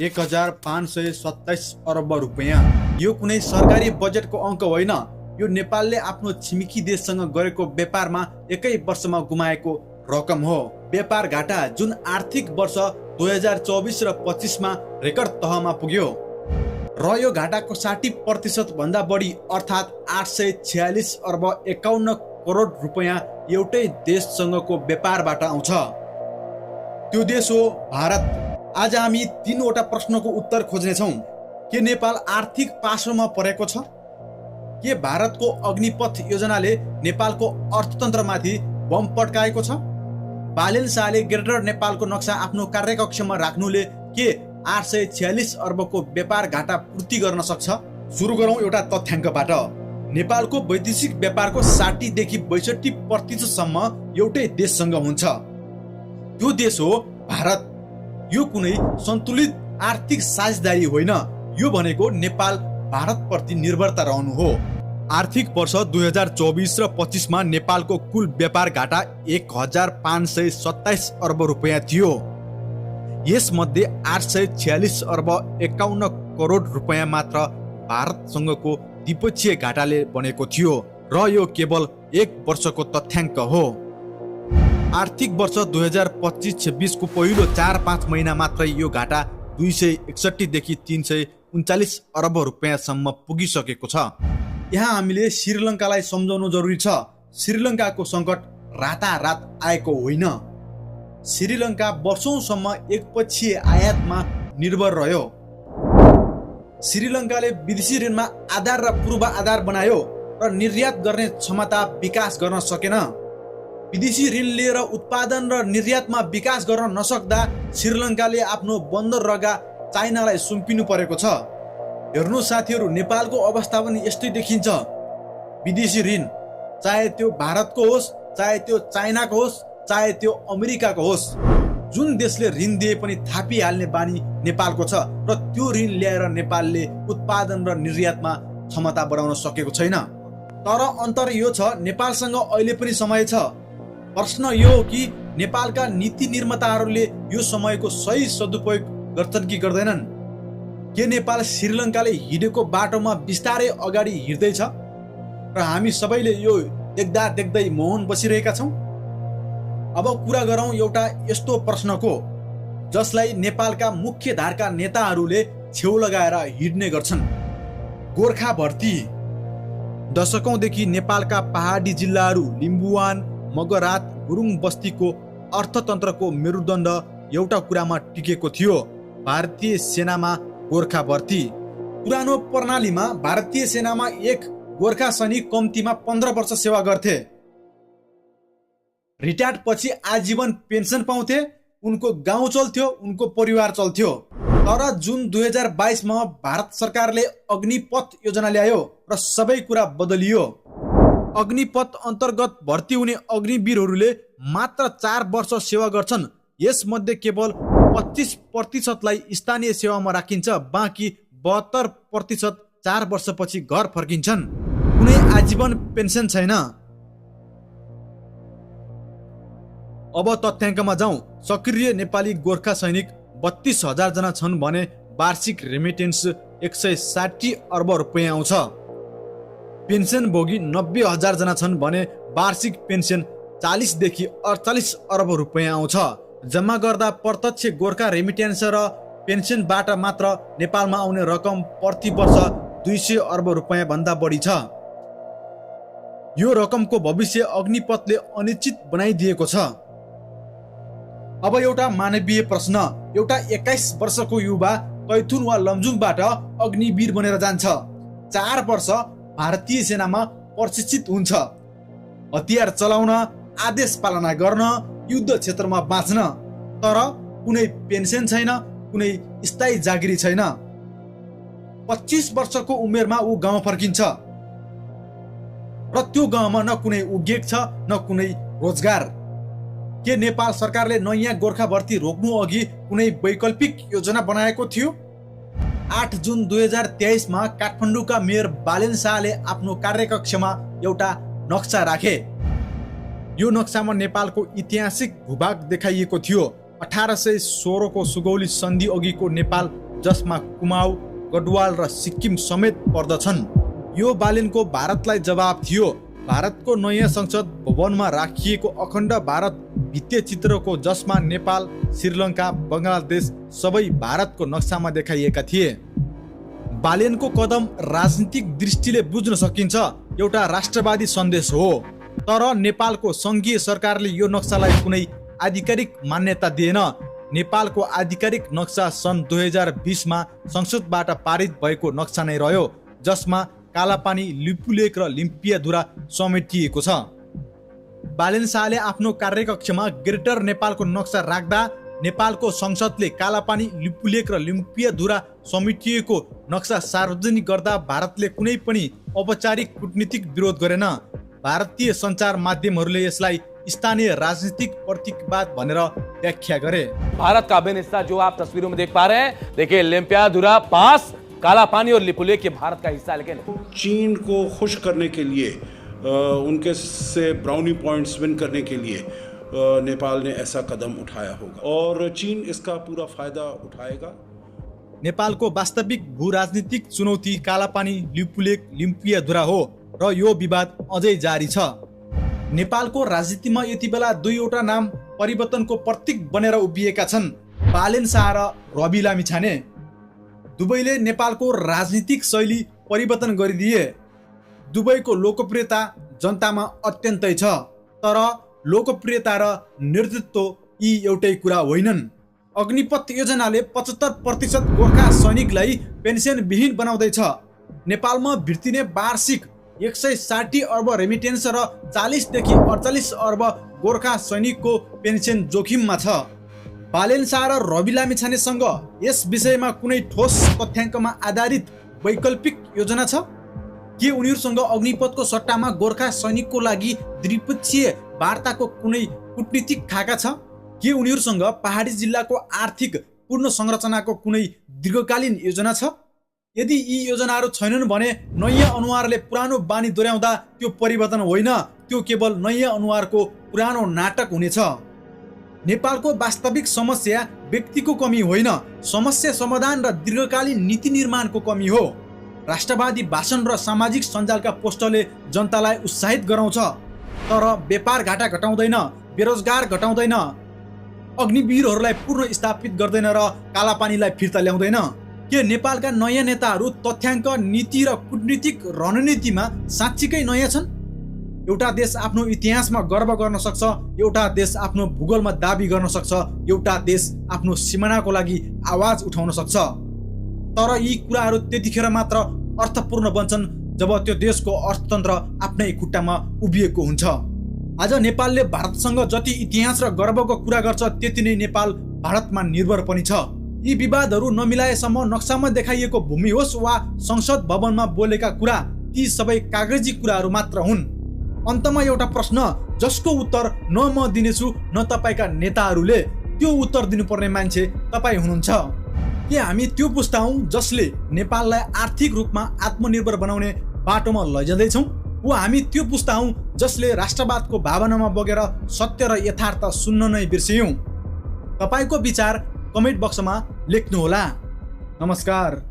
1527 अर्ब रुपैयाँ। यो कुनै सरकारी बजेटको अङ्क होइन, यो नेपालले आफ्नो छिमेकी देशसँग गरेको व्यापारमा एकै वर्षमा गुमाएको रकम हो। व्यापार घाटा जुन आर्थिक वर्ष 2024 र 25 मा रेकर्ड तहमा पुग्यो र यो घाटाको 60% भन्दा बढी अर्थात् 846 अर्ब 51 करोड रुपैयाँ एउटै देशसँगको व्यापारबाट आउँछ। त्यो देश हो भारत। आज हामी 3वटा प्रश्नको उत्तर खोज्नेछौँ। के नेपाल आर्थिक पासोमा परेको छ? के भारतको अग्निपथ योजनाले नेपालको अर्थतन्त्रमाथि बम पड्काएको छ? बालेन शाहले ग्रेटर नेपालको नक्सा आफ्नो कार्यकक्षमा राख्नुले के 846 अर्बको व्यापार घाटा पूर्ति गर्न सक्छ? सुरु गरौँ एउटा तथ्याङ्कबाट। नेपालको वैदेशिक व्यापारको 60 देखि 62% सम्म एउटै देशसँग हुन्छ। त्यो देश हो भारत। यो कुनै सन्तुलित आर्थिक साझेदारी होइन, यो भनेको नेपाल भारतप्रति निर्भरता रहनु हो। आर्थिक वर्ष 2024 र 25 मा नेपालको कुल व्यापार घाटा 1527 अर्ब रुपैयाँ थियो। यसमध्ये 846 अर्ब 51 करोड रुपैयाँ मात्र भारतसँगको द्विपक्षीय घाटाले बनेको थियो र यो केवल एक वर्षको तथ्याङ्क हो। आर्थिक वर्ष 2025-26 को पहिलो 4-5 महिना मात्रै यो घाटा 261 देखि 339 अर्ब रुपैयाँसम्म पुगिसकेको छ। यहाँ हामीले श्रीलङ्कालाई सम्झाउनु जरुरी छ। श्रीलङ्काको सङ्कट रातारात आएको होइन। श्रीलङ्का वर्षौंसम्म एकपक्षीय आयातमा निर्भर रह्यो। श्रीलङ्काले विदेशी ऋणमा आधार र पूर्वाधार बनायो र निर्यात गर्ने क्षमता विकास गर्न सकेन। विदेशी ऋण लिएर उत्पादन र निर्यातमा विकास गर्न नसक्दा श्रीलङ्काले आफ्नो बन्दरगाह चाइनालाई सुम्पिनु परेको छ। हेर्नु साथीहरू, नेपालको अवस्था पनि यस्तै देखिन्छ। विदेशी ऋण, चाहे त्यो भारतको होस्, चाहे त्यो चाइनाको होस्, चाहे त्यो अमेरिकाको होस्, जुन देशले ऋण दिए पनि थापिहाल्ने बानी नेपालको छ र त्यो ऋण ल्याएर नेपालले उत्पादन र निर्यातमा क्षमता बढाउन सकेको छैन। तर अन्तर यो छ, नेपालसँग अहिले पनि समय छ। प्रश्न यो हो कि नेपालका नीति निर्माताहरूले यो समयको सही सदुपयोग गर्छन् कि गर्दैनन्? के नेपाल श्रीलङ्काले हिँडेको बाटोमा बिस्तारै अगाडि हिँड्दैछ र हामी सबैले यो देख्दा देख्दै मौन बसिरहेका छौँ? अब कुरा गरौँ एउटा यस्तो प्रश्नको जसलाई नेपालका मुख्य धारका नेताहरूले छेउ लगाएर हिँड्ने गर्छन्। गोर्खा भर्ती। दशकौंदेखि नेपालका पहाडी जिल्लाहरू लिम्बुवान, मगरात, गुरुङ बस्तीको अर्थतन्त्रको मेरुदण्ड एउटा कुरामा टिकेको थियो, भारतीय सेनामा गोर्खा भर्ती। पुरानो प्रणालीमा भारतीय सेनामा एक गोर्खा सैनिक कम्तीमा 15 वर्ष सेवा गर्थे। रिटायर्ड पछि आजीवन पेन्सन पाउँथे, उनको गाउँ चल्थ्यो, उनको परिवार चल्थ्यो। तर जुन 2022 मा भारत सरकारले अग्निपथ योजना ल्यायो र सबै कुरा बदलियो। अग्निपथ अन्तर्गत भर्ती हुने अग्निवीरहरूले मात्र 4 वर्ष सेवा गर्छन्। यसमध्ये केवल 25% स्थानीय सेवामा राखिन्छ, बाँकी 72% 4 वर्षपछि घर फर्किन्छन्। कुनै आजीवन पेन्सन छैन। अब तथ्याङ्कमा जाउँ। सक्रिय नेपाली गोर्खा सैनिक 32,000 जना छन् भने वार्षिक रेमिटेन्स 160 अर्ब रुपैयाँ आउँछ। पेन्सन भोगी 90,000 जना छन् भने वार्षिक पेन्सन 40 देखि 48 अर्ब रुपैयाँ आउँछ। जम्मा गर्दा प्रत्यक्ष गोर्खा रेमिटेन्स र पेन्सनबाट मात्र नेपालमा आउने रकम प्रति वर्ष 200 अर्ब रुपैयाँ भन्दा बढी छ। यो रकमको भविष्य अग्निपथले अनिश्चित बनाइदिएको छ। अब एउटा मानवीय प्रश्न। एउटा 21 वर्षको युवा कैथुन वा लमजुङबाट अग्निवीर बनेर जान्छ। 4 वर्ष भारतीय सेनामा प्रशिक्षित हुन्छ। हतियार चलाउन, आदेश पालना गर्न, युद्ध क्षेत्रमा बाँच्न। तर कुनै पेन्सन छैन, कुनै स्थायी जागिरी छैन। 25 वर्षको उमेरमा ऊ गाउँ फर्किन्छ र त्यो गाउँमा न कुनै उद्योग छ, न कुनै रोजगार। के नेपाल सरकारले नयाँ गोर्खा भर्ती रोक्नु अघि कुनै वैकल्पिक योजना बनाएको थियो? 8 जुन 2023 मा काठमाडौँका मेयर बालेन शाहले आफ्नो कार्यकक्षमा एउटा नक्सा राखे। यो नक्सामा नेपालको ऐतिहासिक भूभाग देखाइएको थियो। 1816 को सुगौली सन्धि अघिको नेपाल जसमा कुमाऊ, गढवाल र सिक्किम समेत पर्दछन्। यो बालेनको भारतलाई जवाब थियो। भारतको नयाँ संसद भवनमा राखिएको अखण्ड भारत भित्ते चित्रको जसमा नेपाल, श्रीलङ्का, बङ्गलादेश सबै भारतको नक्सामा देखाइएका थिए। बालेनको कदम राजनीतिक दृष्टिले बुझ्न सकिन्छ एउटा राष्ट्रवादी सन्देश हो, तर नेपालको सङ्घीय सरकारले यो नक्सालाई कुनै आधिकारिक मान्यता दिएन। नेपालको आधिकारिक नक्सा सन् 2020 मा संसदबाट पारित भएको नक्सा नै रह्यो, जसमा कालापानी, लिपुलेक र लिम्पियाधुरा समेटिएको छ। बालेन शाहले आफ्नो कार्यकक्षमा ग्रेटर नेपालको नक्सा राख्दा नेपालको संसदले कालापानी, लिपुलेक र लिम्पियाधुरा समेटिएको नक्सा सार्वजनिक गर्दा भारतले कुनै पनि औपचारिक कूटनीतिक विरोध गरेन। भारतीय सञ्चार माध्यमहरूले यसलाई स्थानीय राजनीतिक प्रतीकवाद भनेर व्याख्या गरे। भारत का अभिन्न हिस्सा जो आप तस्वीरों में देख पा रहे हैं, देखिए लिम्पियाधुरा पास, काला पानी और लिपुलेक ये भारत का हिस्सा। लेकिन चीन को खुश करने के लिए, उनके से ब्राउनी पॉइंट्स विन करने के लिए नेपाल ने ऐसा कदम उठाया होगा और चीन इसका पूरा फायदा उठाएगा। नेपालको वास्तविक भू राजनीतिक चुनौती कालापानी, लिपुलेक, लिम्पियाधुरा हो र यो विवाद अझै जारी छ। नेपालको राजनीतिमा यति बेला दुईवटा नाम परिवर्तनको प्रतीक बनेर उभिएका छन्, बालेन शाह र रवि लामिछाने। दुवैले नेपालको राजनीतिक शैली परिवर्तन गरिदिए। दुवैको लोकप्रियता जनतामा अत्यन्तै छ, तर लोकप्रियता र नेतृत्व यी एउटै कुरा होइनन्। अग्निपथ योजनाले 75% गोर्खा सैनिकलाई पेन्सनविहीन बनाउँदैछ। नेपालमा भित्रिने वार्षिक 160 अर्ब रेमिटेन्स र 40 देखि 48 अर्ब गोर्खा सैनिकको पेन्सन जोखिममा छ। बालेन शाह र रवि लामिछानेसँग यस विषयमा कुनै ठोस तथ्याङ्कमा आधारित वैकल्पिक योजना छ? के उनीहरूसँग अग्निपथको सट्टामा गोर्खा सैनिकको लागि द्विपक्षीय वार्ताको कुनै कूटनीतिक खाका छ? के उनीहरूसँग पहाडी जिल्लाको आर्थिक पुनर्संरचनाको कुनै दीर्घकालीन योजना छ? यदि यी योजनाहरू छैनन् भने नयाँ अनुहारले पुरानो बानी दोहोऱ्याउँदा त्यो परिवर्तन होइन, त्यो केवल नयाँ अनुहारको पुरानो नाटक हुनेछ। नेपालको वास्तविक समस्या व्यक्तिको कमी होइन, समस्या समाधान र दीर्घकालीन नीति निर्माणको कमी हो। राष्ट्रवादी भाषण र सामाजिक सञ्जालका पोस्टरले जनतालाई उत्साहित गराउँछ, तर व्यापार घाटा घटाउँदैन, बेरोजगार घटाउँदैन, अग्निवीरहरूलाई पुनर्स्थापित गर्दैन र कालापानीलाई फिर्ता ल्याउँदैन। के नेपालका नयाँ नेताहरू तथ्याङ्क, नीति र कूटनीतिक रणनीतिमा साँच्चीकै नयाँ छन्? एउटा देश आफ्नो इतिहासमा गर्व गर्न सक्छ, एउटा देश आफ्नो भूगोलमा दाबी गर्न सक्छ, एउटा देश आफ्नो सिमानाको लागि आवाज उठाउन सक्छ। तर यी कुराहरू त्यतिखेर मात्र अर्थपूर्ण बन्छन् जब त्यो देशको अर्थतन्त्र आफ्नै खुट्टामा उभिएको हुन्छ। आज नेपालले भारतसँग जति इतिहास र गर्वको कुरा गर्छ, त्यति नै नेपाल भारतमा निर्भर पनि छ। यी विवादहरू नमिलाएसम्म नक्सामा देखाइएको भूमि होस् वा संसद भवनमा बोलेका कुरा, ती सबै कागजी कुराहरू मात्र हुन्। अन्तमा एउटा प्रश्न जसको उत्तर न म दिनेछु न तपाईँका नेताहरूले, त्यो उत्तर दिनुपर्ने मान्छे तपाईँ हुनुहुन्छ। के हामी त्यो पुस्ता हौं जसले नेपाललाई आर्थिक रूपमा आत्मनिर्भर बनाउने बाटोमा लैजाँदैछौँ, वा हामी त्यो पुस्ता हौं जसले राष्ट्रवादको भावनामा बगेर सत्य र यथार्थ सुन्न नै बिर्सियौँ? तपाईँको विचार कमेन्ट बक्समा लेख्नुहोला। नमस्कार।